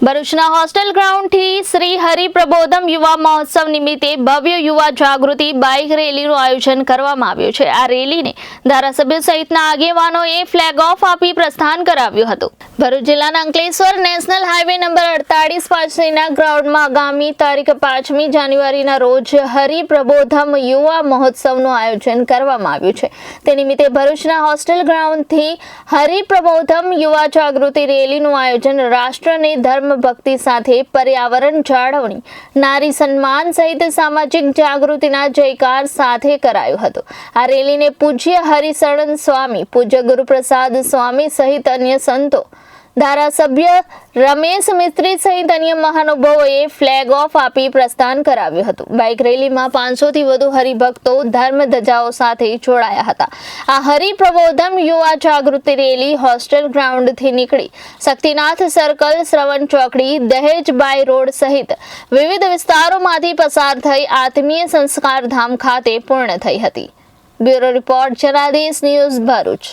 ભરૂચના હોસ્ટેલ ગ્રાઉન્ડથી શ્રી હરિપ્રબોધમ યુવા મહોત્સવ નિમિત્તે ભવ્ય યુવા જાગૃતિ બાઇક રેલીનું આયોજન કરવામાં આવ્યું છે। આ રેલીને ધારાસભ્ય સહિતના આગેવાનોએ ફ્લેગ ઓફ આપી પ્રસ્થાન કરાવ્યું હતું। ભરૂચ જિલ્લાના અંકલેશ્વર નેશનલ હાઈવે નંબર 48 પાસેના ગ્રાઉન્ડમાં આગામી તારીખ 5મી જાન્યુઆરીના રોજ હરિપ્રબોધમ યુવા મહોત્સવનું આયોજન કરવામાં આવ્યું છે। તે નિમિત્તે ભરૂચના હોસ્ટેલ ગ્રાઉન્ડથી હરિપ્રબોધમ યુવા જાગૃતિ રેલીનું આયોજન રાષ્ટ્રને ધર્મ ભક્તિ સાથે પર્યાવરણ જાળવણી, નારી સન્માન સહિત સામાજિક જાગૃતિના જયકાર સાથે કરાયું હતું। આ રેલીને પૂજ્ય હરિશરણ સ્વામી, પૂજ્ય ગુરુપ્રસાદ સ્વામી સહિત અન્ય સંતો, ધારાસભ્ય રમેશ મિસ્ત્રી સહિત અન્ય મહાનુભાવોએ ફ્લેગ ઓફ આપી પ્રસ્થાન કરાવ્યું હતું। બાઇક રેલીમાં 500થી વધુ હરિભક્તો ધર્મ ધજાઓ સાથે જોડાયા હતા। આ હરિપ્રબોધમ યુવા જાગૃતિ રેલી હોસ્ટેલ ગ્રાઉન્ડથી નીકળી શક્તિનાથ સર્કલ, શ્રવણ ચોકડી, દહેજ બાય રોડ સહિત વિવિધ વિસ્તારોમાંથી પસાર થઈ આત્મીય સંસ્કાર ધામ ખાતે પૂર્ણ થઈ હતી। Bureau report, Janadesh news, Bharuch.